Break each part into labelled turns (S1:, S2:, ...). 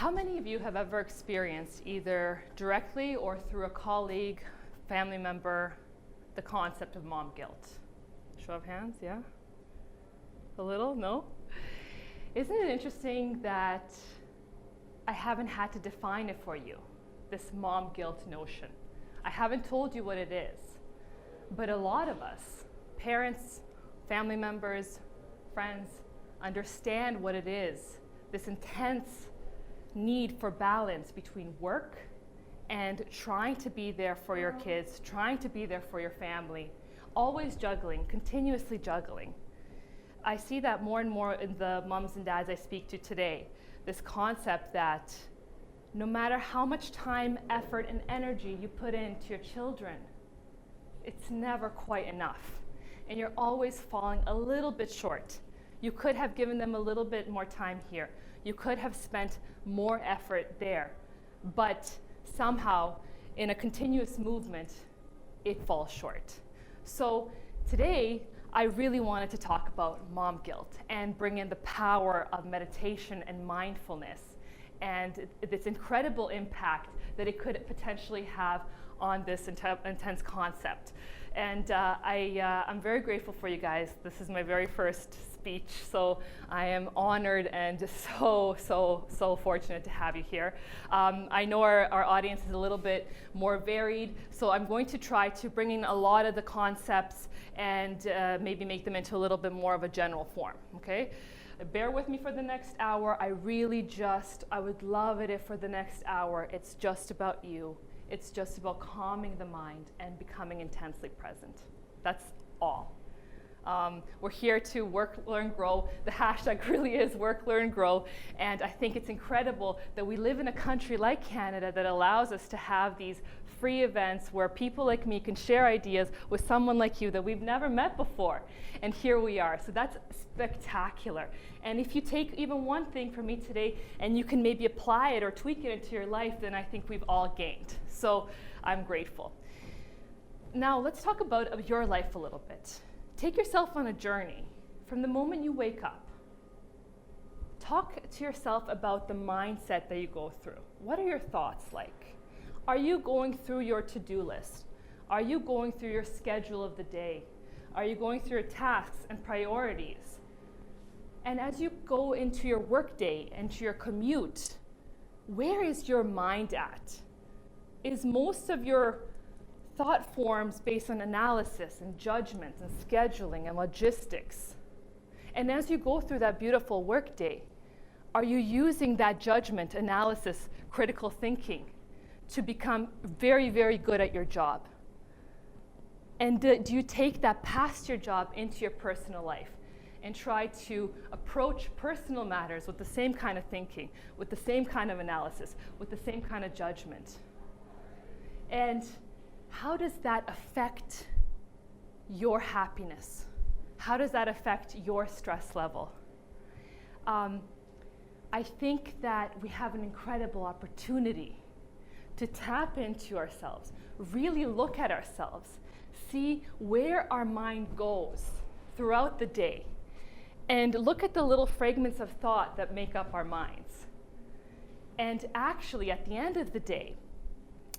S1: How many of you have ever experienced, either directly or through a colleague, family member, the concept of mom guilt? Show of hands, yeah? A little? No? Isn't it interesting that I haven't had to define it for you, this mom guilt notion? I haven't told you what it is, but a lot of us, parents, family members, friends, understand what it is, this intense need for balance between work and trying to be there for your kids, trying to be there for your family, always juggling, continuously juggling. I see that more and more in the moms and dads I speak to today, this concept that no matter how much time, effort, and energy you put into your children, it's never quite enough. And you're always falling a little bit short. You could have given them a little bit more time here. You could have spent more effort there. But somehow, in a continuous movement, it falls short. So today, I really wanted to talk about mom guilt and bring in the power of meditation and mindfulness and this incredible impact that it could potentially have on this intense concept. And I'm very grateful for you guys. This is my very first speech, so I am honored and so fortunate to have you here. I know our audience is a little bit more varied, so I'm going to try to bring in a lot of the concepts and maybe make them into a little bit more of a general form, okay? Bear with me for the next hour. I would love it if for the next hour it's just about you. It's just about calming the mind and becoming intensely present. That's all. We're here to work, learn, grow. The hashtag really is work, learn, grow. And I think it's incredible that we live in a country like Canada that allows us to have these free events where people like me can share ideas with someone like you that we've never met before. And here we are. So that's spectacular. And if you take even one thing from me today and you can maybe apply it or tweak it into your life, then I think we've all gained. So I'm grateful. Now let's talk about your life a little bit. Take yourself on a journey from the moment you wake up. Talk to yourself about the mindset that you go through. What are your thoughts like? Are you going through your to-do list? Are you going through your schedule of the day? Are you going through your tasks and priorities? And as you go into your workday and to your commute, where is your mind at? Is most of your thought forms based on analysis and judgment and scheduling and logistics? And as you go through that beautiful workday, are you using that judgment, analysis, critical thinking to become very, very good at your job? And do you take that past your job into your personal life and try to approach personal matters with the same kind of thinking, with the same kind of analysis, with the same kind of judgment? And how does that affect your happiness? How does that affect your stress level? I think that we have an incredible opportunity to tap into ourselves, really look at ourselves, see where our mind goes throughout the day, and look at the little fragments of thought that make up our minds. And actually, at the end of the day,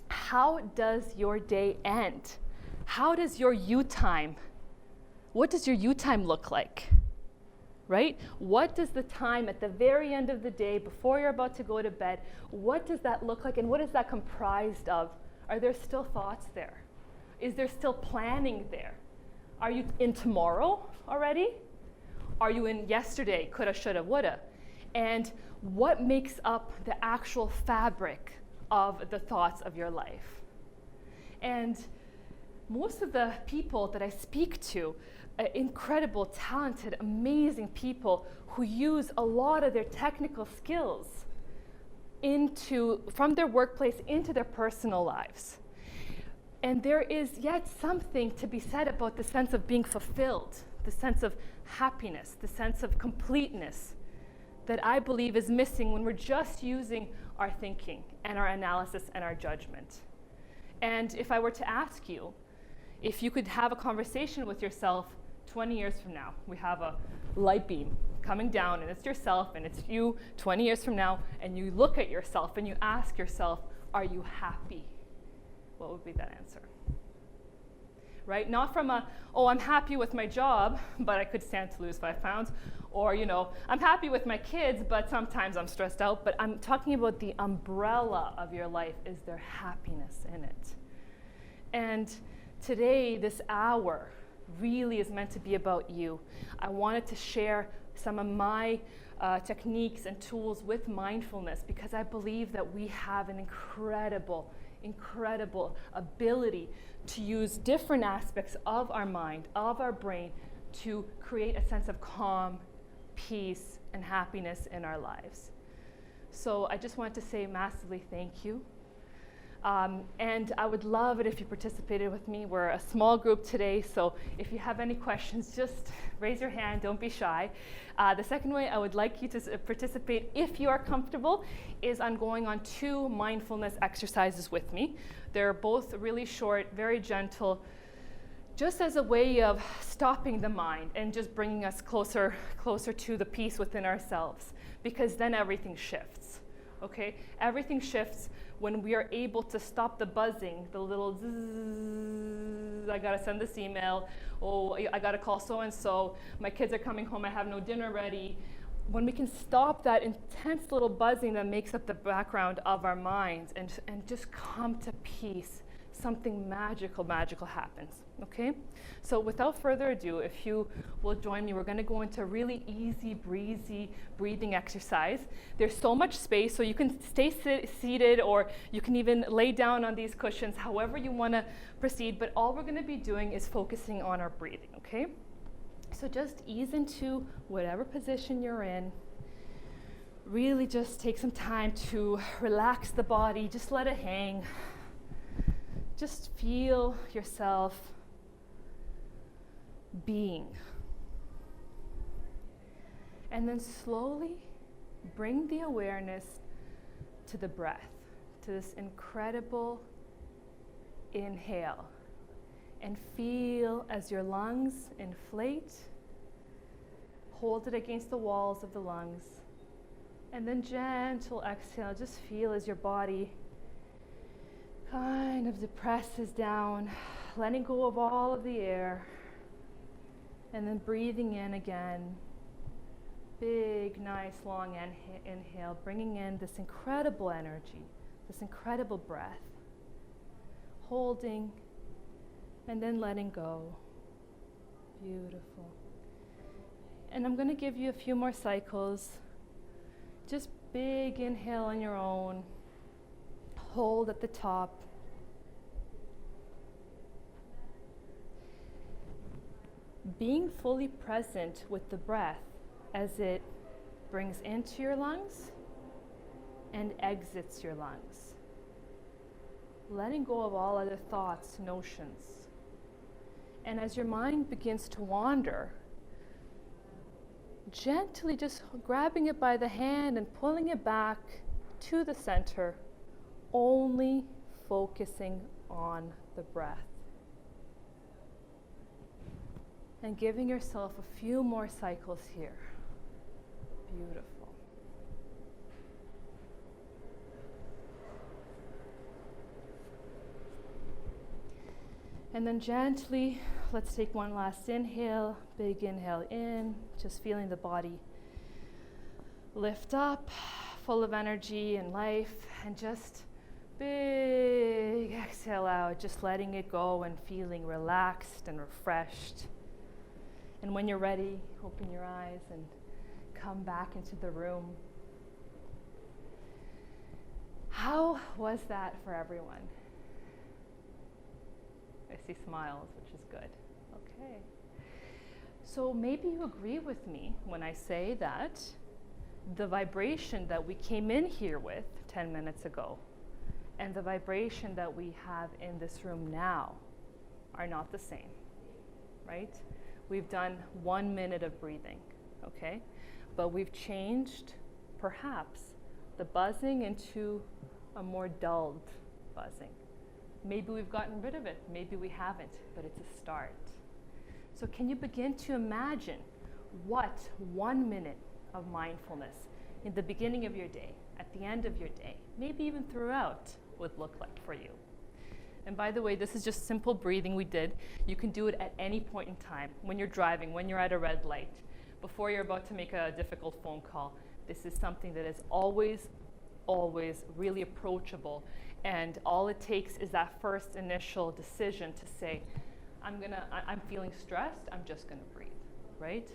S1: how does your day end? How does your you time, what does your you time look like? Right? What does the time at the very end of the day, before you're about to go to bed, what does that look like and what is that comprised of? Are there still thoughts there? Is there still planning there? Are you in tomorrow already? Are you in yesterday, coulda, shoulda, woulda? And what makes up the actual fabric of the thoughts of your life? And most of the people that I speak to, incredible, talented, amazing people who use a lot of their technical skills from their workplace into their personal lives. And there is yet something to be said about the sense of being fulfilled, the sense of happiness, the sense of completeness that I believe is missing when we're just using our thinking and our analysis and our judgment. And if I were to ask you, if you could have a conversation with yourself 20 years from now, we have a light beam coming down, and it's yourself, and it's you 20 years from now, and you look at yourself and you ask yourself, are you happy? What would be that answer? Right? Not from I'm happy with my job, but I could stand to lose 5 pounds. Or, I'm happy with my kids, but sometimes I'm stressed out. But I'm talking about the umbrella of your life. Is there happiness in it? And today, this hour really is meant to be about you. I wanted to share some of my techniques and tools with mindfulness because I believe that we have an incredible ability to use different aspects of our mind, of our brain, to create a sense of calm, peace, and happiness in our lives. So I just want to say massively thank you. And I would love it if you participated with me. We're a small group today, so if you have any questions, just raise your hand, don't be shy. The second way I would like you to participate, if you are comfortable, is on going on 2 mindfulness exercises with me. They're both really short, very gentle, just as a way of stopping the mind and just bringing us closer to the peace within ourselves, because then everything shifts. Okay? Everything shifts when we are able to stop the buzzing, the little zzz, I gotta send this email, I gotta call so-and-so, my kids are coming home, I have no dinner ready. When we can stop that intense little buzzing that makes up the background of our minds and just come to peace, something magical happens, okay? So without further ado, if you will join me, we're gonna go into a really easy, breezy breathing exercise. There's so much space, so you can stay seated or you can even lay down on these cushions, however you wanna proceed, but all we're gonna be doing is focusing on our breathing, okay? So just ease into whatever position you're in. Really just take some time to relax the body, just let it hang. Just feel yourself being. And then slowly bring the awareness to the breath, to this incredible inhale. And feel as your lungs inflate, hold it against the walls of the lungs, and then gentle exhale. Just feel as your body kind of depresses down, letting go of all of the air, and then breathing in again. Big, nice, long inhale, bringing in this incredible energy, this incredible breath, holding, and then letting go. Beautiful. And I'm going to give you a few more cycles. Just big inhale on your own. Hold at the top. Being fully present with the breath as it brings into your lungs and exits your lungs. Letting go of all other thoughts, notions. And as your mind begins to wander, gently just grabbing it by the hand and pulling it back to the center, only focusing on the breath. And giving yourself a few more cycles here. Beautiful. And then gently, let's take one last inhale, big inhale in, just feeling the body lift up, full of energy and life, and just big exhale out, just letting it go and feeling relaxed and refreshed. And when you're ready, open your eyes and come back into the room. How was that for everyone? I see smiles, which is good. Okay. So maybe you agree with me when I say that the vibration that we came in here with 10 minutes ago and the vibration that we have in this room now are not the same, right? We've done 1 minute of breathing, okay? But we've changed, perhaps, the buzzing into a more dulled buzzing. Maybe we've gotten rid of it, maybe we haven't, but it's a start. So can you begin to imagine what 1 minute of mindfulness in the beginning of your day, at the end of your day, maybe even throughout, would look like for you. And by the way, this is just simple breathing we did. You can do it at any point in time, when you're driving, when you're at a red light, before you're about to make a difficult phone call. This is something that is always really approachable. And all it takes is that first initial decision to say, I'm feeling stressed, I'm just gonna breathe, right?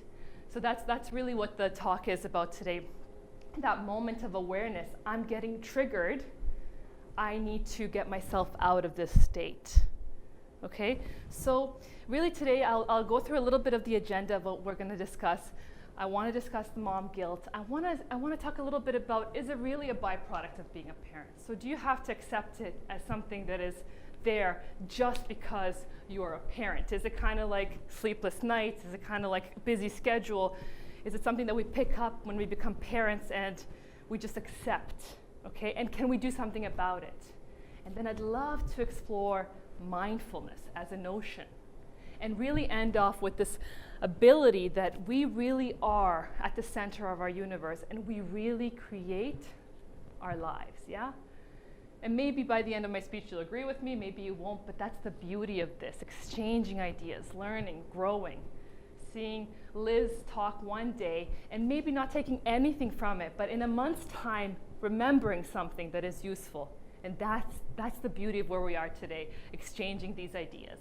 S1: So that's really what the talk is about today. That moment of awareness, I'm getting triggered, I need to get myself out of this state. Okay, so really today I'll go through a little bit of the agenda of what we're going to discuss. I want to discuss the mom guilt. I want to talk a little bit about, is it really a byproduct of being a parent? So do you have to accept it as something that is there just because you're a parent? Is it kind of like sleepless nights? Is it kind of like a busy schedule? Is it something that we pick up when we become parents and we just accept? Okay, and can we do something about it? And then I'd love to explore mindfulness as a notion and really end off with this ability that we really are at the center of our universe and we really create our lives, yeah? And maybe by the end of my speech you'll agree with me, maybe you won't, but that's the beauty of this, exchanging ideas, learning, growing, seeing Liz talk one day and maybe not taking anything from it, but in a month's time remembering something that is useful. And that's the beauty of where we are today, exchanging these ideas.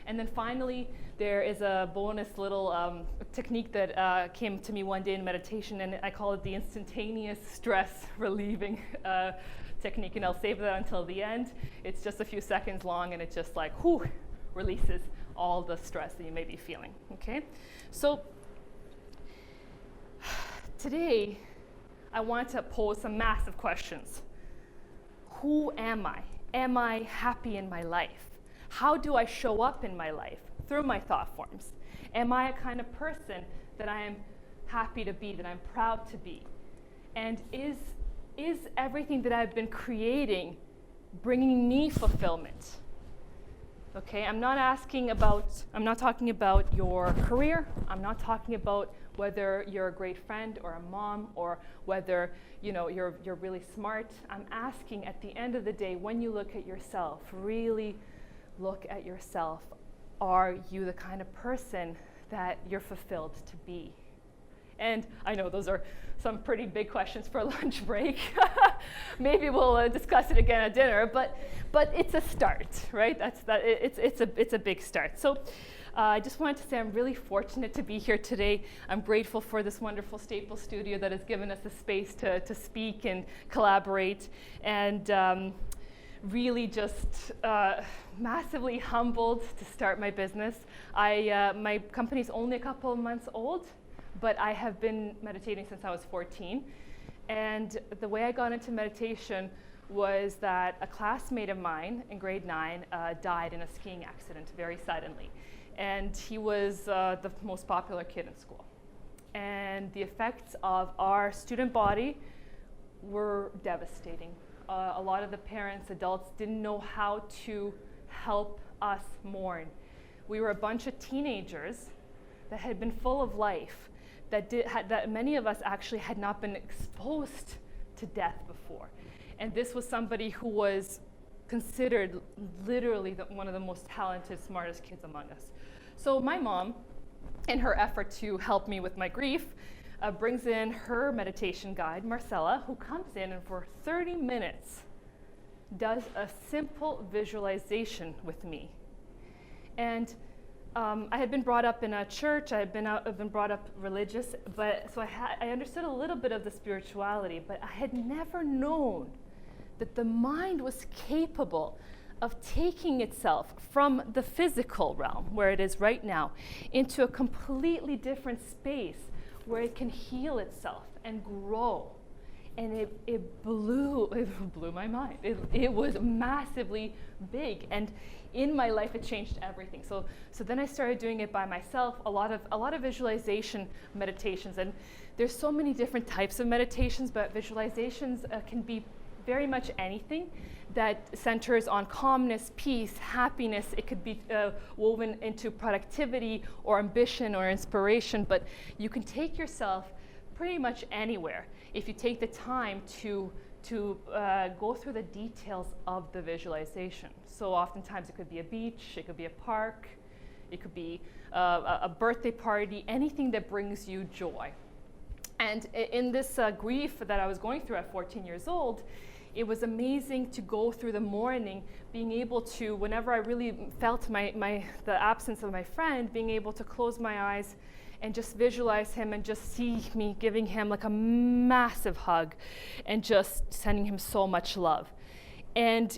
S1: And then finally, there is a bonus little technique that came to me one day in meditation, and I call it the instantaneous stress relieving technique, and I'll save that until the end. It's just a few seconds long, and it just like, whew, releases all the stress that you may be feeling, okay? So today, I want to pose some massive questions. Who am I? Am I happy in my life? How do I show up in my life through my thought forms? Am I a kind of person that I am happy to be, that I'm proud to be? And is everything that I've been creating bringing me fulfillment? Okay, I'm not talking about your career. I'm not talking about whether you're a great friend or a mom or whether you're really smart. I'm asking at the end of the day, when you look at yourself, really look at yourself. Are you the kind of person that you're fulfilled to be? And I know those are some pretty big questions for a lunch break. Maybe we'll discuss it again at dinner, but it's a start, right? It's a big start. So I just wanted to say I'm really fortunate to be here today. I'm grateful for this wonderful Staples studio that has given us the space to speak and collaborate, and really just massively humbled to start my business. My company's only a couple of months old, but I have been meditating since I was 14. And the way I got into meditation was that a classmate of mine in grade 9 died in a skiing accident very suddenly. And he was the most popular kid in school. And the effects of our student body were devastating. A lot of the parents, adults, didn't know how to help us mourn. We were a bunch of teenagers that had been full of life, that many of us actually had not been exposed to death before. And this was somebody who was considered literally one of the most talented, smartest kids among us. So my mom, in her effort to help me with my grief, brings in her meditation guide, Marcella, who comes in and for 30 minutes does a simple visualization with me. And I had been brought up in a church, I've been brought up religious, so I understood a little bit of the spirituality, but I had never known that the mind was capable of taking itself from the physical realm, where it is right now, into a completely different space where it can heal itself and grow. And it blew my mind. It was massively big, and in my life it changed everything. So then I started doing it by myself, a lot of visualization meditations, and there's so many different types of meditations, but visualizations can be very much anything that centers on calmness, peace, happiness. It could be woven into productivity or ambition or inspiration, but you can take yourself pretty much anywhere if you take the time to go through the details of the visualization. So oftentimes it could be a beach, it could be a park, it could be a birthday party, anything that brings you joy. And in this grief that I was going through at 14 years old, it was amazing to go through the morning, being able to, whenever I really felt the absence of my friend, being able to close my eyes and just visualize him and just see me giving him like a massive hug and just sending him so much love. And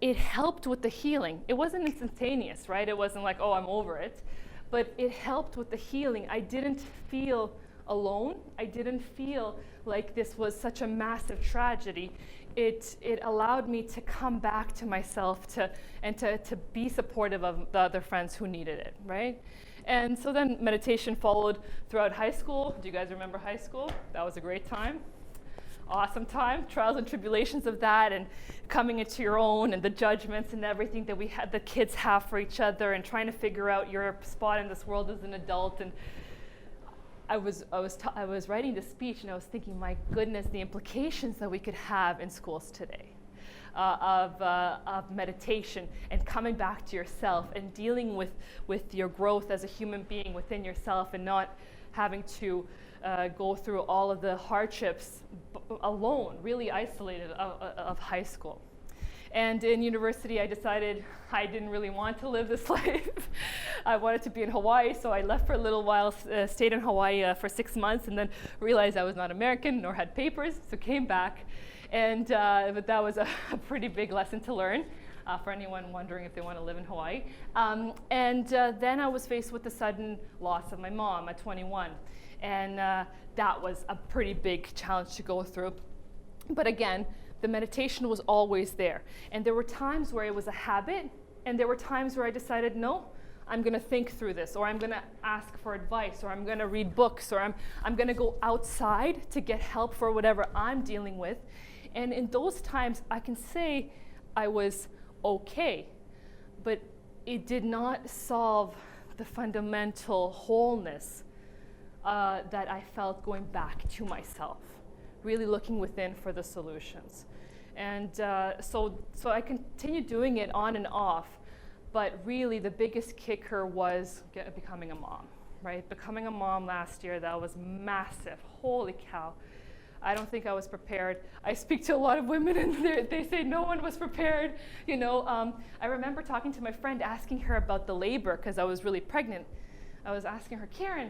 S1: it helped with the healing. It wasn't instantaneous, right? It wasn't like, oh, I'm over it. But it helped with the healing. I didn't feel alone. I didn't feel like this was such a massive tragedy. It allowed me to come back to myself and to be supportive of the other friends who needed it, right? And so then meditation followed throughout high school. Do you guys remember high school? That was a great time. Awesome time, trials and tribulations of that, and coming into your own, and the judgments and everything that the kids have for each other, and trying to figure out your spot in this world as an adult. And I was writing this speech, and I was thinking, my goodness, the implications that we could have in schools today of meditation and coming back to yourself and dealing with your growth as a human being within yourself, and not having to go through all of the hardships alone, really isolated of high school. And in university, I decided I didn't really want to live this life. I wanted to be in Hawaii, so I left for a little while, stayed in Hawaii for 6 months, and then realized I was not American nor had papers, so came back. And but that was a pretty big lesson to learn for anyone wondering if they want to live in Hawaii. Then I was faced with the sudden loss of my mom at 21. And that was a pretty big challenge to go through. But again, the meditation was always there. And there were times where it was a habit, and there were times where I decided, no, I'm going to think through this, or I'm going to ask for advice, or I'm going to read books, or I'm going to go outside to get help for whatever I'm dealing with. And in those times, I can say I was okay, but it did not solve the fundamental wholeness that I felt going back to myself, really looking within for the solutions. And so I continued doing it on and off, but really the biggest kicker was becoming a mom, right? Becoming a mom last year, that was massive. Holy cow. I don't think I was prepared. I speak to a lot of women, and they say no one was prepared. You know, I remember talking to my friend, asking her about the labor, because I was really pregnant. I was asking her, Karen,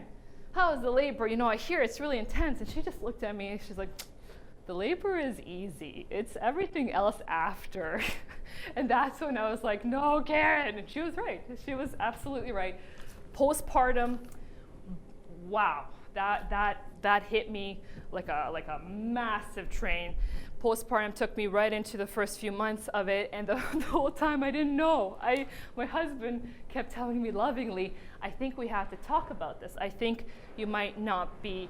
S1: how is the labor? You know, I hear it's really intense. And she just looked at me and she's like, the labor is easy. It's everything else after. And that's when I was like, no, Karen. And she was right. She was absolutely right. Postpartum, wow, that hit me like a massive train. Postpartum took me right into the first few months of it, and the whole time I didn't know. My husband kept telling me lovingly, I think we have to talk about this. I think you might not be,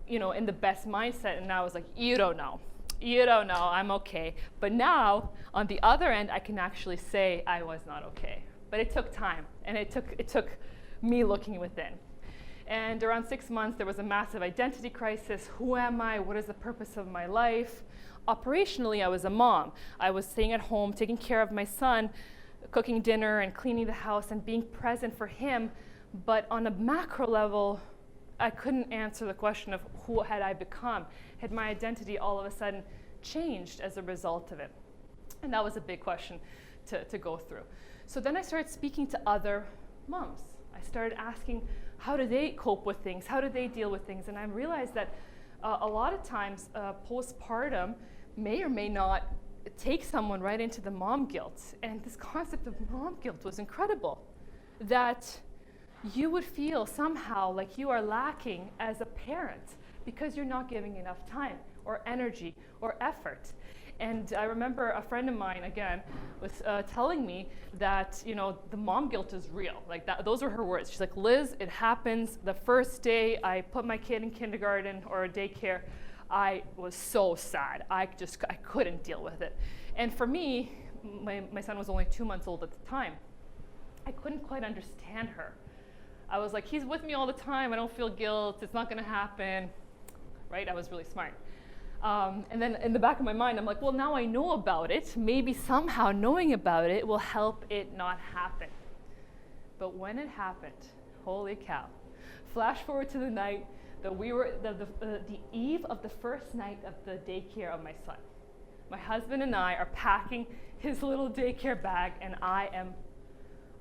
S1: you know, in the best mindset. And I was like, you don't know, I'm okay. But now, on the other end, I can actually say I was not okay. But it took time, and it took me looking within. And around 6 months, there was a massive identity crisis. Who am I? What is the purpose of my life? Operationally, I was a mom. I was staying at home, taking care of my son, cooking dinner and cleaning the house and being present for him. But on a macro level, I couldn't answer the question of who had I become. Had my identity all of a sudden changed as a result of it? And that was a big question to go through. So then I started speaking to other moms. I started asking, how do they cope with things? How do they deal with things? And I realized that a lot of times postpartum may or may not take someone right into the mom guilt. And this concept of mom guilt was incredible. That you would feel somehow like you are lacking as a parent because you're not giving enough time or energy or effort. And I remember a friend of mine, again, was telling me that, you know, the mom guilt is real. Like that, those were her words. She's like, Liz, it happens. The first day I put my kid in kindergarten or daycare, I was so sad. I couldn't deal with it. And for me, my son was only 2 months old at the time. I couldn't quite understand her. I was like, he's with me all the time. I don't feel guilt. It's not going to happen. Right? I was really smart. And then in the back of my mind, I'm like, well, now I know about it. Maybe somehow knowing about it will help it not happen. But when it happened, holy cow. Flash forward to the night that we were, the eve of the first night of the daycare of my son. My husband and I are packing his little daycare bag, and I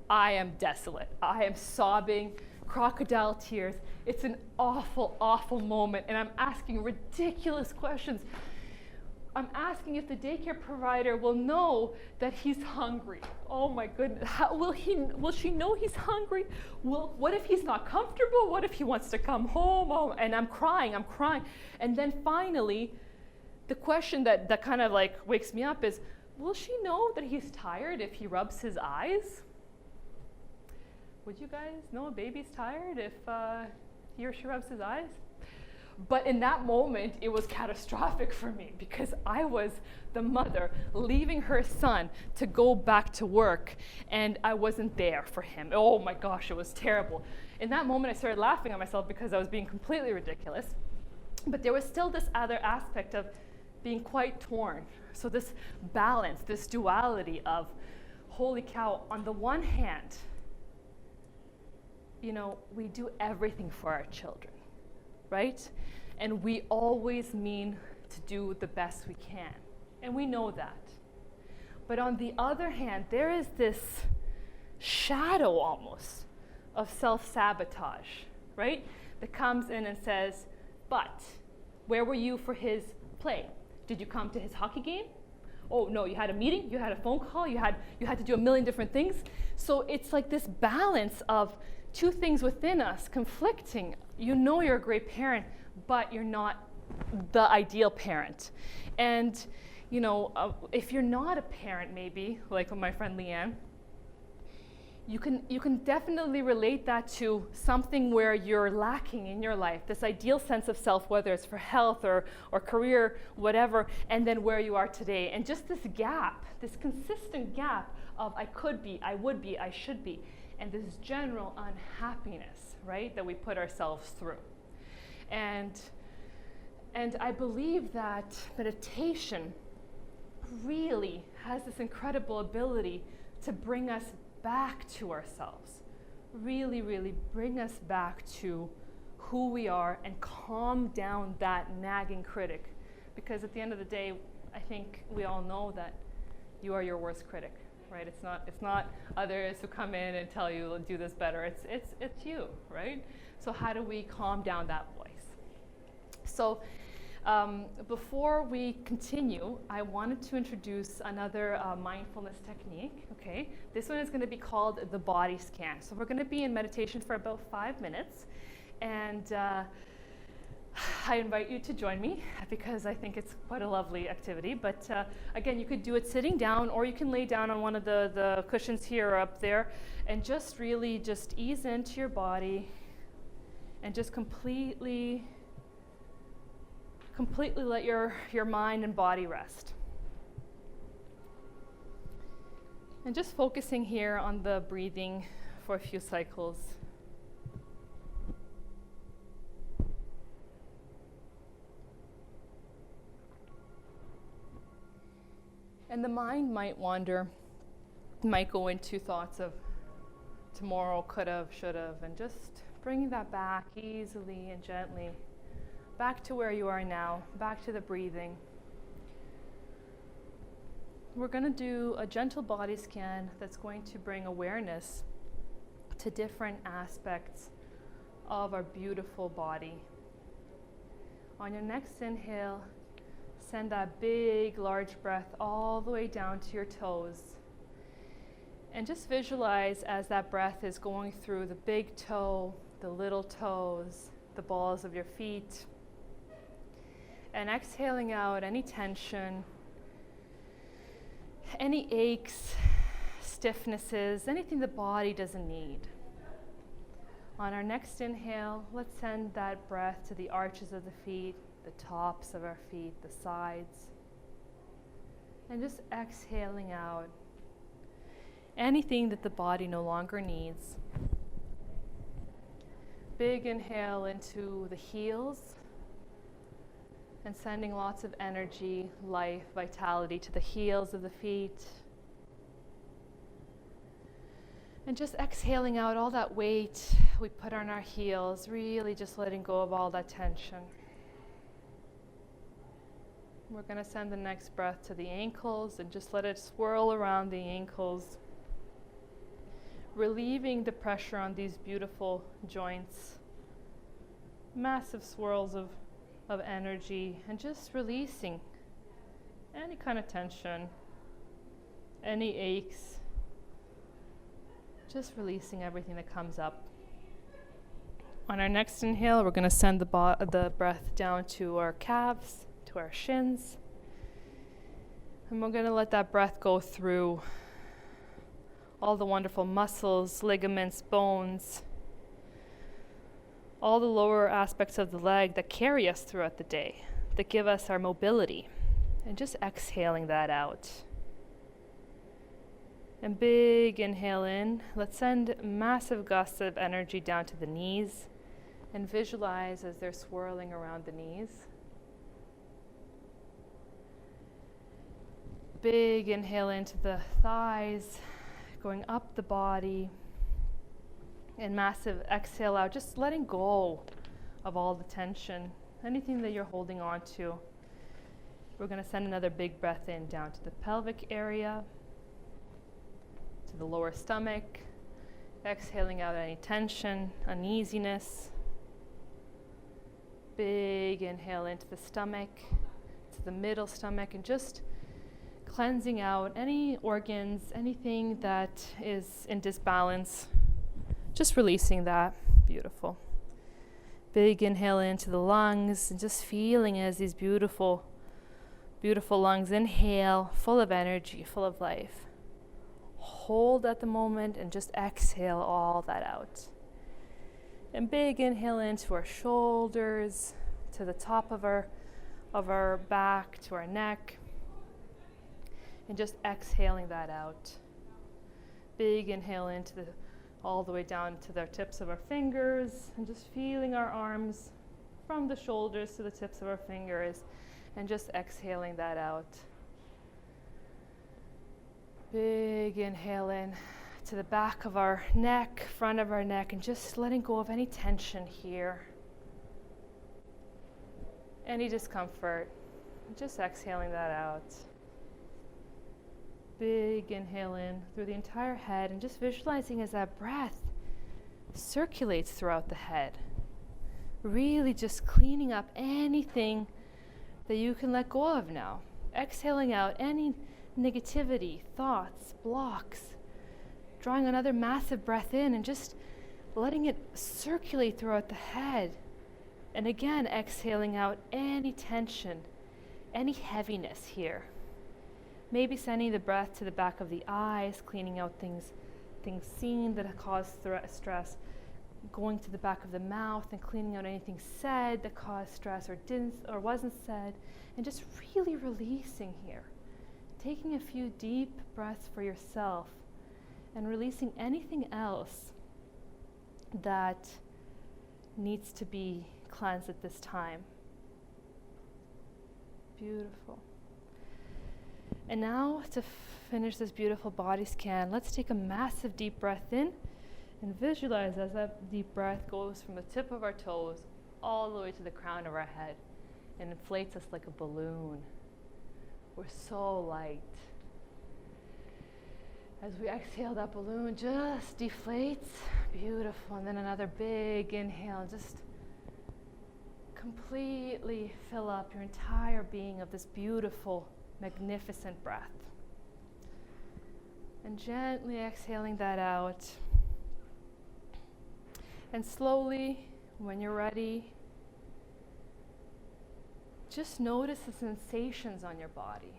S1: am desolate. I am sobbing, crocodile tears. It's an awful, awful moment, and I'm asking ridiculous questions. I'm asking if the daycare provider will know that he's hungry. Oh my goodness, will she know he's hungry? What if he's not comfortable? What if he wants to come home? Oh, and I'm crying. And then finally, the question that kind of like wakes me up is, will she know that he's tired if he rubs his eyes? Would you guys know a baby's tired if he or she rubs his eyes? But in that moment, it was catastrophic for me because I was the mother leaving her son to go back to work, and I wasn't there for him. Oh my gosh, it was terrible. In that moment, I started laughing at myself because I was being completely ridiculous. But there was still this other aspect of being quite torn. So this balance, this duality of, holy cow, on the one hand, we do everything for our children, right? And we always mean to do the best we can. And we know that. But on the other hand, there is this shadow almost of self-sabotage, right? That comes in and says, but where were you for his play? Did you come to his hockey game? Oh no, you had a meeting, you had a phone call, you had to do a million different things. So it's like this balance of two things within us conflicting. You're a great parent, but you're not the ideal parent. And if you're not a parent, maybe like my friend Leanne, you can definitely relate that to something where you're lacking in your life, this ideal sense of self, whether it's for health or career, whatever, and then where you are today. And just this gap, this consistent gap of I could be, I would be, I should be, and this general unhappiness, right, that we put ourselves through. And I believe that meditation really has this incredible ability to bring us back to ourselves, really, really bring us back to who we are and calm down that nagging critic. Because at the end of the day, I think we all know that you are your worst critic, right? It's not others who come in and tell you, do this better. It's you, right? So how do we calm down that voice? So before we continue, I wanted to introduce another mindfulness technique, okay? This one is going to be called the body scan. So we're going to be in meditation for about 5 minutes, and I invite you to join me because I think it's quite a lovely activity. But again, you could do it sitting down, or you can lay down on one of the cushions here or up there, and just really just ease into your body and just completely let your mind and body rest. And just focusing here on the breathing for a few cycles. And the mind might wander, might go into thoughts of tomorrow, could have, should have, and just bringing that back easily and gently. Back to where you are now, back to the breathing. We're going to do a gentle body scan that's going to bring awareness to different aspects of our beautiful body. On your next inhale, send that big, large breath all the way down to your toes. And just visualize as that breath is going through the big toe, the little toes, the balls of your feet. And exhaling out any tension, any aches, stiffnesses, anything the body doesn't need. On our next inhale, let's send that breath to the arches of the feet, the tops of our feet, the sides. And just exhaling out anything that the body no longer needs. Big inhale into the heels and sending lots of energy, life, vitality to the heels of the feet. And just exhaling out all that weight we put on our heels, really just letting go of all that tension. We're going to send the next breath to the ankles and just let it swirl around the ankles, relieving the pressure on these beautiful joints. Massive swirls of energy, and just releasing any kind of tension, any aches. Just releasing everything that comes up. On our next inhale, we're going to send the breath down to our calves, to our shins. And we're going to let that breath go through all the wonderful muscles, ligaments, bones, all the lower aspects of the leg that carry us throughout the day, that give us our mobility. And just exhaling that out. And big inhale in. Let's send massive gusts of energy down to the knees and visualize as they're swirling around the knees. Big inhale into the thighs, going up the body. And massive exhale out, just letting go of all the tension, anything that you're holding on to. We're going to send another big breath in down to the pelvic area, to the lower stomach, exhaling out any tension, uneasiness. Big inhale into the stomach, to the middle stomach, and just cleansing out any organs, anything that is in disbalance. Just releasing that. Beautiful. Big inhale into the lungs and just feeling as these beautiful, beautiful lungs inhale, full of energy, full of life. Hold at the moment and just exhale all that out. And big inhale into our shoulders, to the top of our back, to our neck. And just exhaling that out. Big inhale into all the way down to the tips of our fingers, and just feeling our arms from the shoulders to the tips of our fingers, and just exhaling that out. Big inhale in to the back of our neck, front of our neck, and just letting go of any tension here, any discomfort, just exhaling that out. Big inhale in through the entire head, and just visualizing as that breath circulates throughout the head. Really just cleaning up anything that you can let go of now. Exhaling out any negativity, thoughts, blocks. Drawing another massive breath in and just letting it circulate throughout the head. And again, exhaling out any tension, any heaviness here. Maybe sending the breath to the back of the eyes, cleaning out things seen that have caused stress, going to the back of the mouth and cleaning out anything said that caused stress or wasn't said, and just really releasing here. Taking a few deep breaths for yourself and releasing anything else that needs to be cleansed at this time. Beautiful. And now to finish this beautiful body scan, let's take a massive deep breath in and visualize as that deep breath goes from the tip of our toes all the way to the crown of our head and inflates us like a balloon. We're so light. As we exhale, that balloon just deflates. Beautiful. And then another big inhale. Just completely fill up your entire being of this beautiful, magnificent breath. And gently exhaling that out. And slowly, when you're ready, just notice the sensations on your body.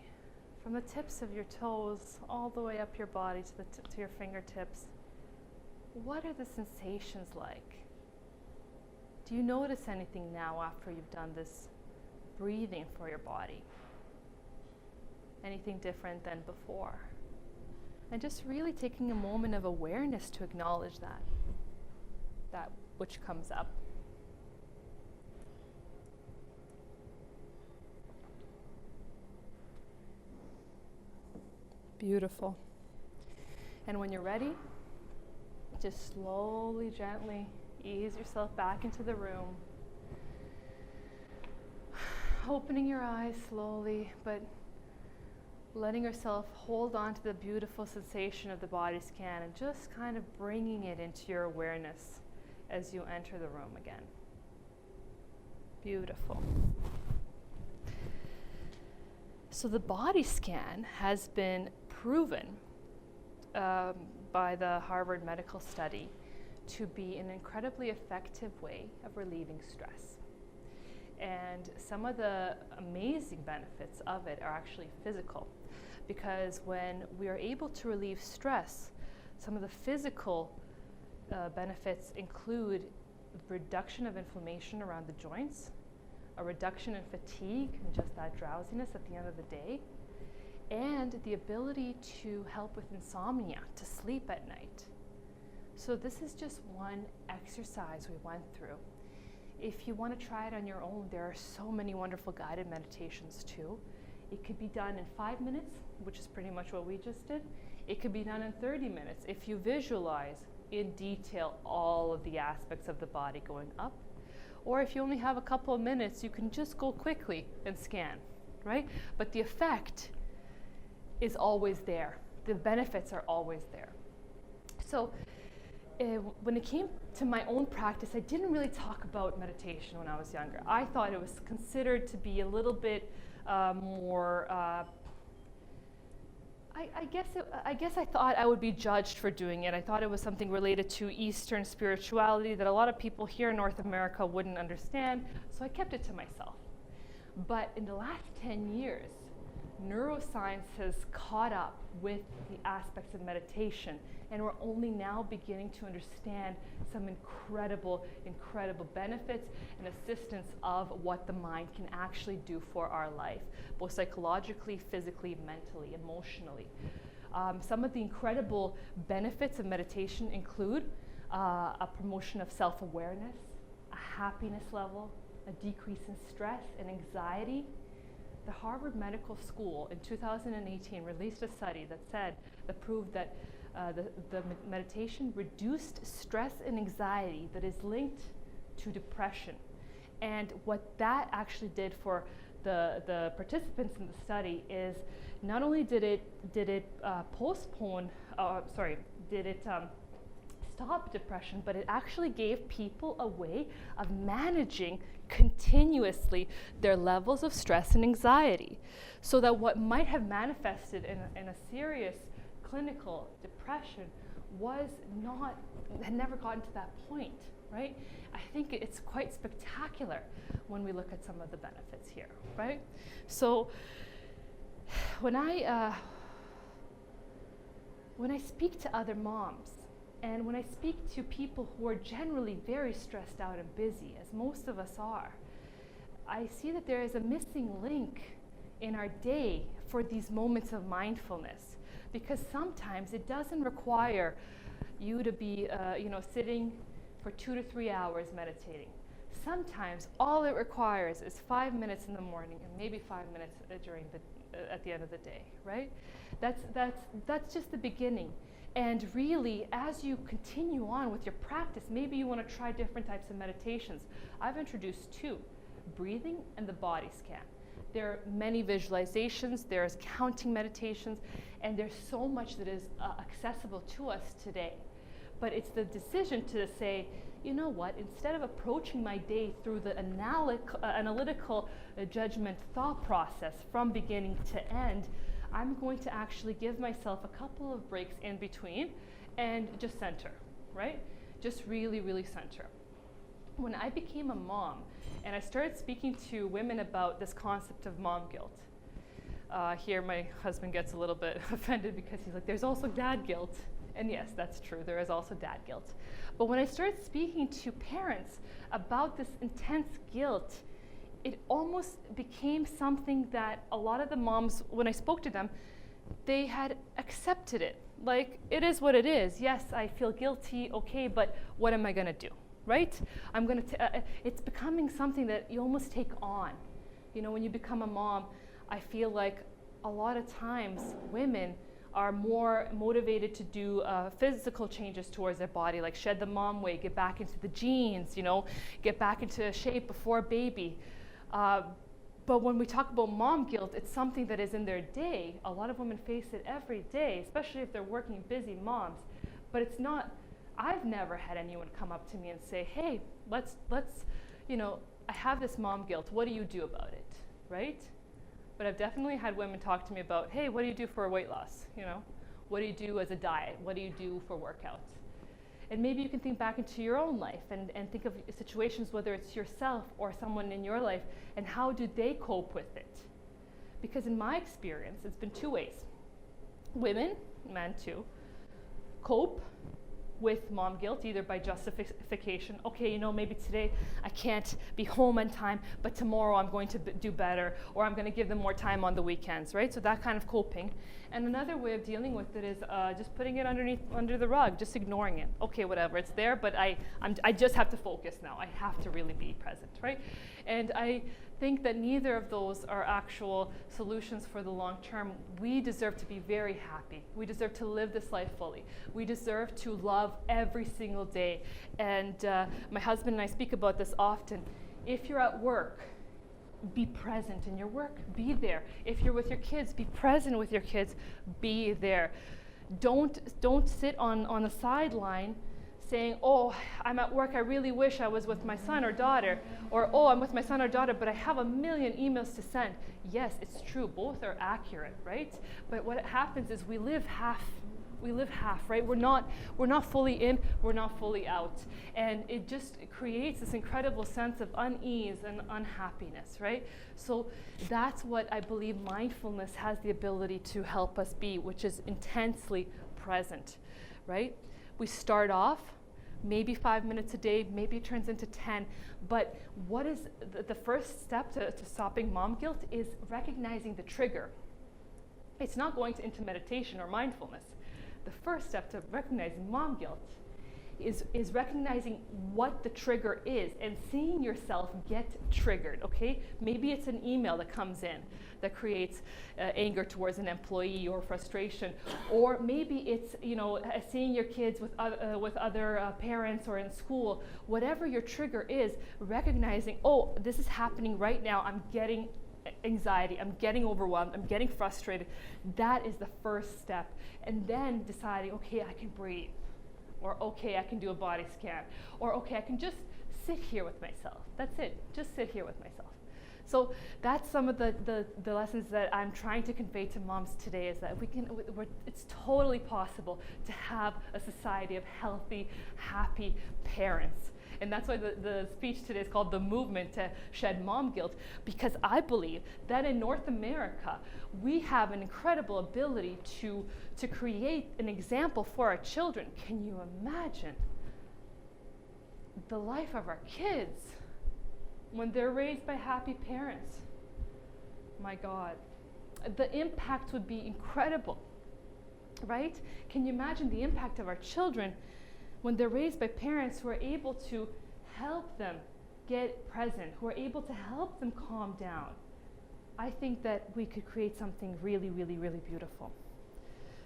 S1: From the tips of your toes all the way up your body to your fingertips. What are the sensations like? Do you notice anything now after you've done this breathing for your body? Anything different than before? And just really taking a moment of awareness to acknowledge that which comes up. Beautiful. And when you're ready, just slowly, gently ease yourself back into the room. Opening your eyes slowly, but letting yourself hold on to the beautiful sensation of the body scan and just kind of bringing it into your awareness as you enter the room again. Beautiful. So the body scan has been proven by the Harvard Medical Study to be an incredibly effective way of relieving stress. And some of the amazing benefits of it are actually physical, because when we are able to relieve stress, some of the physical benefits include reduction of inflammation around the joints, a reduction in fatigue and just that drowsiness at the end of the day, and the ability to help with insomnia, to sleep at night. So this is just one exercise we went through. If you want to try it on your own, there are so many wonderful guided meditations too. It could be done in 5 minutes, which is pretty much what we just did. It could be done in 30 minutes if you visualize in detail all of the aspects of the body going up. Or if you only have a couple of minutes, you can just go quickly and scan, right? But the effect is always there. The benefits are always there. So when it came to my own practice, I didn't really talk about meditation when I was younger. I thought it was considered to be a little bit more, I guess I thought I would be judged for doing it. I thought it was something related to Eastern spirituality that a lot of people here in North America wouldn't understand, so I kept it to myself. But in the last 10 years, neuroscience has caught up with the aspects of meditation, and we're only now beginning to understand some incredible benefits and assistance of what the mind can actually do for our life, both psychologically, physically, mentally, emotionally. Some of the incredible benefits of meditation include a promotion of self-awareness, a happiness level, a decrease in stress and anxiety. The Harvard Medical School in 2018 released a study that proved that the meditation reduced stress and anxiety that is linked to depression. And what that actually did for the participants in the study is not only did it stop depression, but it actually gave people a way of managing continuously their levels of stress and anxiety, so that what might have manifested in a serious clinical depression had never gotten to that point, right? I think it's quite spectacular when we look at some of the benefits here, right? So when I speak to other moms, and when I speak to people who are generally very stressed out and busy, as most of us are, I see that there is a missing link in our day for these moments of mindfulness, because sometimes it doesn't require you to be sitting for 2 to 3 hours meditating. Sometimes all it requires is 5 minutes in the morning and maybe 5 minutes at the end of the day, right? That's just the beginning. And really, as you continue on with your practice, maybe you want to try different types of meditations. I've introduced 2, breathing and the body scan. There are many visualizations, there's counting meditations, and there's so much that is accessible to us today. But it's the decision to say, you know what, instead of approaching my day through the analytical judgment thought process from beginning to end, I'm going to actually give myself a couple of breaks in between and just center, right? Just really, really center. When I became a mom and I started speaking to women about this concept of mom guilt, here my husband gets a little bit offended because he's like, there's also dad guilt. And yes, that's true, there is also dad guilt. But when I started speaking to parents about this intense guilt it almost became something that a lot of the moms, when I spoke to them, they had accepted it. Like, it is what it is. Yes, I feel guilty, okay, but what am I gonna do, right? It's becoming something that you almost take on. You know, when you become a mom, I feel like a lot of times women are more motivated to do physical changes towards their body, like shed the mom weight, get back into the jeans, you know, get back into shape before baby. But when we talk about mom guilt, it's something that is in their day. A lot of women face it every day, especially if they're working busy moms. But it's not, I've never had anyone come up to me and say, hey, let's, you know, I have this mom guilt, what do you do about it, right? But I've definitely had women talk to me about, hey, what do you do for weight loss? You know, what do you do as a diet? What do you do for workouts? And maybe you can think back into your own life and think of situations, whether it's yourself or someone in your life, and how do they cope with it? Because in my experience, it's been two ways. Women, men too, cope with mom guilt, either by justification. Okay, you know, maybe today I can't be home on time, but tomorrow I'm going to do better, or I'm going to give them more time on the weekends, right? So that kind of coping. And another way of dealing with it is just putting it under the rug, just ignoring it. Okay, whatever, it's there, but I just have to focus now. I have to really be present, right? And I think that neither of those are actual solutions for the long term. We deserve to be very happy. We deserve to live this life fully. We deserve to love every single day. And my husband and I speak about this often. If you're at work, be present in your work, be there. If you're with your kids, be present with your kids, be there. Don't sit on the sideline saying, oh, I'm at work, I really wish I was with my son or daughter, or oh, I'm with my son or daughter, but I have a million emails to send. Yes, it's true, both are accurate, right? But what happens is we live half, right? We're not fully in, we're not fully out. And it just creates this incredible sense of unease and unhappiness, right? So that's what I believe mindfulness has the ability to help us be, which is intensely present, right? We start off maybe 5 minutes a day, maybe it turns into 10, but what is the first step to stopping mom guilt is recognizing the trigger. It's not going into meditation or mindfulness. The first step to recognizing mom guilt is recognizing what the trigger is and seeing yourself get triggered, okay? Maybe it's an email that comes in that creates anger towards an employee or frustration, or maybe it's, you know, seeing your kids with other parents or in school. Whatever your trigger is, recognizing, oh, this is happening right now, I'm getting anxiety, I'm getting overwhelmed, I'm getting frustrated. That is the first step. And then deciding, okay, I can breathe. Or okay, I can do a body scan. Or okay, I can just sit here with myself. That's it, just sit here with myself. So that's some of the lessons that I'm trying to convey to moms today, is that it's totally possible to have a society of healthy, happy parents. And that's why the speech today is called The Movement to Shed Mom Guilt, because I believe that in North America, we have an incredible ability to create an example for our children. Can you imagine the life of our kids when they're raised by happy parents? My God, the impact would be incredible, right? Can you imagine the impact of our children when they're raised by parents who are able to help them get present, who are able to help them calm down? I think that we could create something really, really, really beautiful.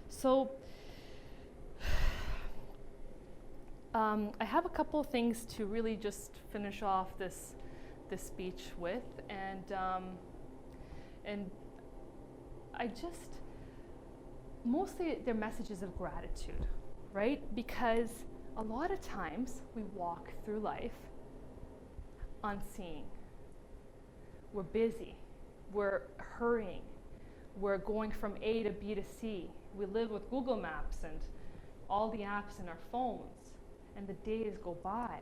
S1: So I have a couple of things to really just finish off this speech with, and I just, mostly they're messages of gratitude, right? Because a lot of times we walk through life unseeing. We're busy, we're hurrying, we're going from A to B to C. We live with Google Maps and all the apps in our phones, and the days go by.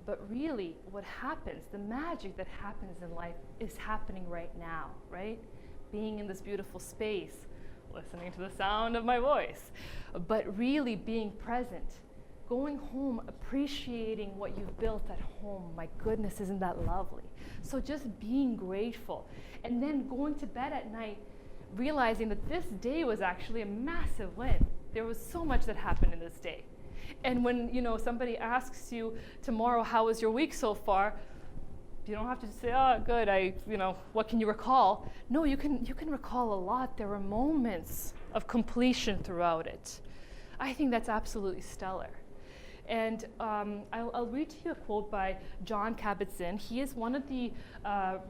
S1: But really, what happens, the magic that happens in life is happening right now, right? Being in this beautiful space, listening to the sound of my voice, but really being present, going home, appreciating what you've built at home. My goodness, isn't that lovely? So just being grateful. And then going to bed at night, realizing that this day was actually a massive win. There was so much that happened in this day. And when somebody asks you tomorrow, how was your week so far? You don't have to say, oh, good, what can you recall? No, you can recall a lot. There were moments of completion throughout it. I think that's absolutely stellar. And I'll read to you a quote by John Kabat-Zinn. He is one of the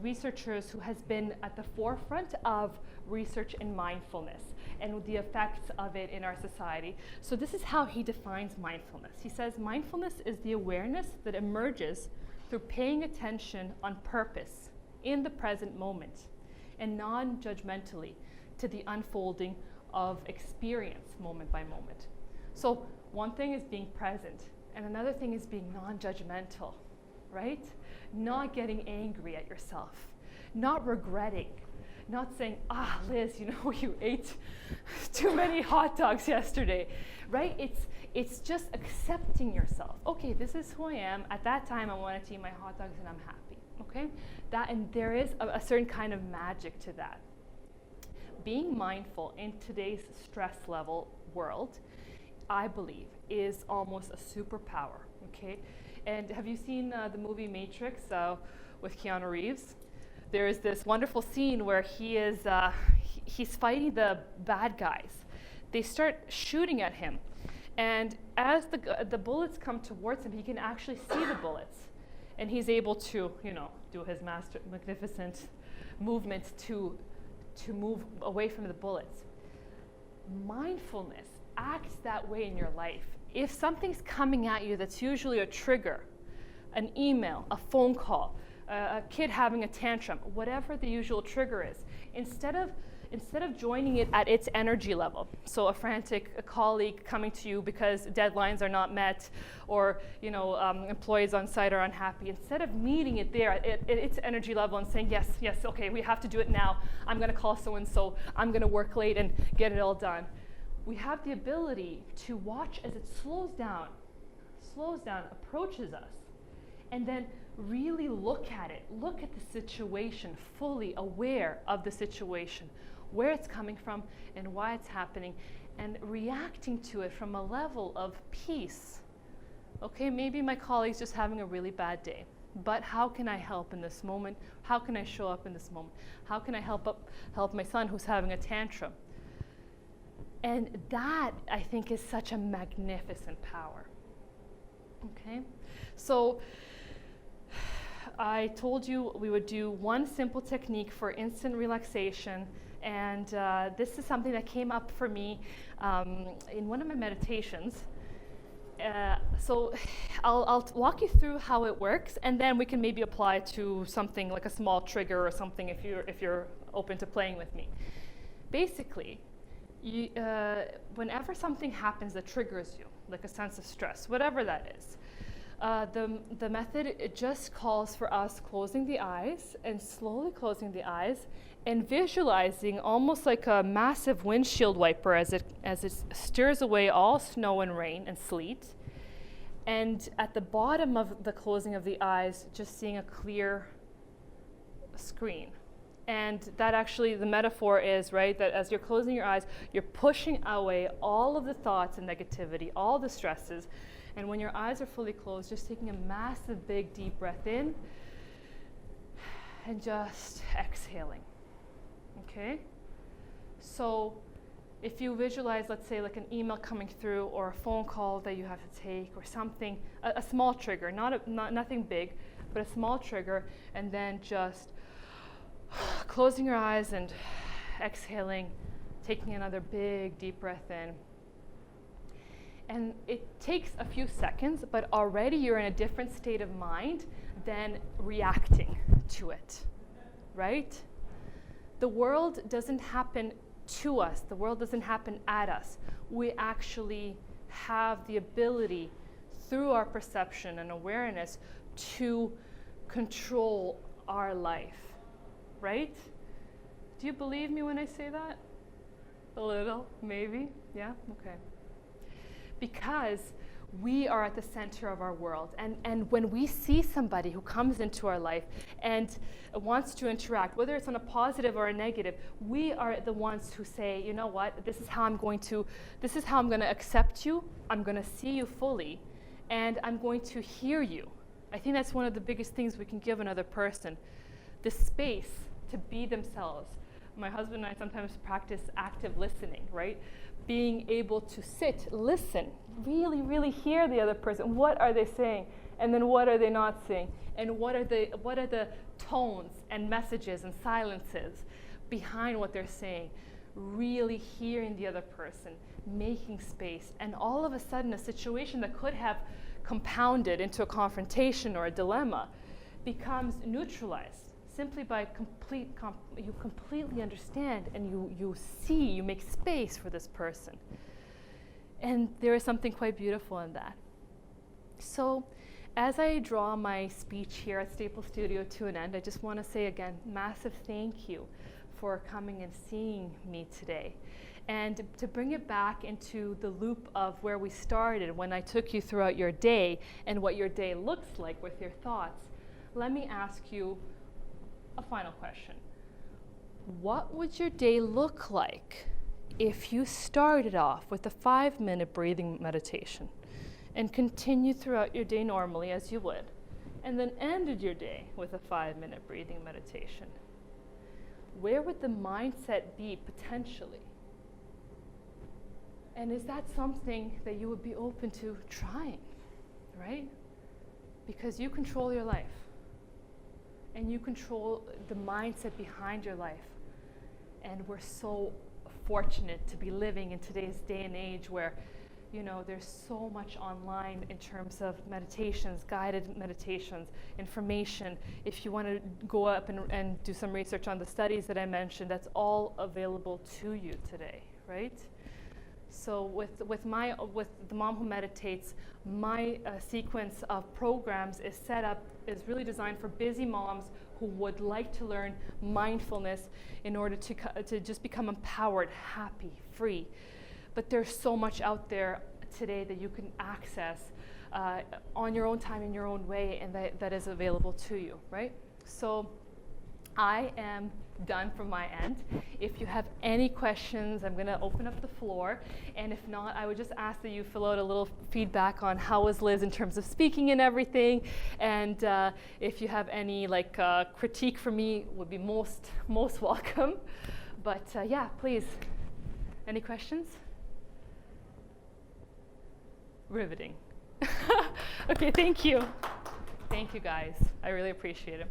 S1: researchers who has been at the forefront of research in mindfulness and the effects of it in our society. So this is how he defines mindfulness. He says, mindfulness is the awareness that emerges through paying attention on purpose in the present moment and non-judgmentally to the unfolding of experience moment by moment. So one thing is being present, and another thing is being non-judgmental, right? Not getting angry at yourself, not regretting, not saying, Liz, you ate too many hot dogs yesterday, right? It's just accepting yourself. Okay, this is who I am. At that time, I wanted to eat my hot dogs, and I'm happy, okay? And there is a certain kind of magic to that. Being mindful in today's stress level world, I believe, is almost a superpower, okay? And have you seen the movie Matrix with Keanu Reeves? There is this wonderful scene where he's fighting the bad guys. They start shooting at him. And as the bullets come towards him, he can actually see the bullets. And he's able to, do his magnificent movements to move away from the bullets. Mindfulness acts that way in your life. If something's coming at you that's usually a trigger, an email, a phone call, a kid having a tantrum, whatever the usual trigger is, instead of joining it at its energy level, so a colleague coming to you because deadlines are not met, or employees on site are unhappy, instead of meeting it there at its energy level and saying, yes, okay, we have to do it now, I'm going to call so-and-so, I'm going to work late and get it all done. We have the ability to watch as it slows down, approaches us, and then really look at the situation, fully aware of the situation, where it's coming from and why it's happening, and reacting to it from a level of peace. Okay, maybe my colleague's just having a really bad day, but how can I help in this moment? How can I show up in this moment? How can I help my son who's having a tantrum? And that, I think, is such a magnificent power. Okay, so I told you we would do one simple technique for instant relaxation, and this is something that came up for me in one of my meditations. So I'll walk you through how it works, and then we can maybe apply to something like a small trigger or something if you're open to playing with me. Basically, whenever something happens that triggers you, like a sense of stress, whatever that is, the method, it just calls for us closing the eyes and slowly closing the eyes and visualizing almost like a massive windshield wiper as it steers away all snow and rain and sleet. And at the bottom of the closing of the eyes, just seeing a clear screen. And that actually, the metaphor is, right, that as you're closing your eyes, you're pushing away all of the thoughts and negativity, all the stresses. And when your eyes are fully closed, just taking a massive, big, deep breath in and just exhaling. Okay? So if you visualize, let's say, like an email coming through or a phone call that you have to take or something, a small trigger, nothing big, but a small trigger, and then just closing your eyes and exhaling, taking another big, deep breath in. And it takes a few seconds, but already you're in a different state of mind than reacting to it, right? The world doesn't happen to us. The world doesn't happen at us. We actually have the ability, through our perception and awareness, to control our life, right? Do you believe me when I say that? A little, maybe, yeah, okay. Because We are at the center of our world. And when we see somebody who comes into our life and wants to interact, whether it's on a positive or a negative, we are the ones who say, you know what, this is how I'm going to accept you, I'm going to see you fully, and I'm going to hear you. I think that's one of the biggest things we can give another person, the space to be themselves. My husband and I sometimes practice active listening, right? Being able to sit, listen, really, really hear the other person. What are they saying? And then what are they not saying? And what are the tones and messages and silences behind what they're saying? Really hearing the other person, making space. And all of a sudden, a situation that could have compounded into a confrontation or a dilemma becomes neutralized. Simply by you completely understand and you see, you make space for this person. And there is something quite beautiful in that. So as I draw my speech here at Staple Studio to an end, I just want to say again, massive thank you for coming and seeing me today. And to bring it back into the loop of where we started when I took you throughout your day and what your day looks like with your thoughts, let me ask you a final question. What would your day look like if you started off with a 5-minute breathing meditation and continued throughout your day normally as you would, and then ended your day with a 5-minute breathing meditation? Where would the mindset be potentially? And is that something that you would be open to trying, right? Because you control your life. And you control the mindset behind your life. And we're so fortunate to be living in today's day and age where, you know, there's so much online in terms of meditations, guided meditations, information. If you want to go up and do some research on the studies that I mentioned, that's all available to you today, right? So with the Mom Who Meditates, my sequence of programs is really designed for busy moms who would like to learn mindfulness in order to just become empowered, happy, free. But there's so much out there today that you can access on your own time, in your own way, and that is available to you, right? So I am done from my end. If you have any questions, I'm going to open up the floor. And if not, I would just ask that you fill out a little feedback on how was Liz in terms of speaking and everything. And if you have any critique from me, would be most welcome. But yeah, please. Any questions? Riveting. Okay, thank you. Thank you, guys. I really appreciate it.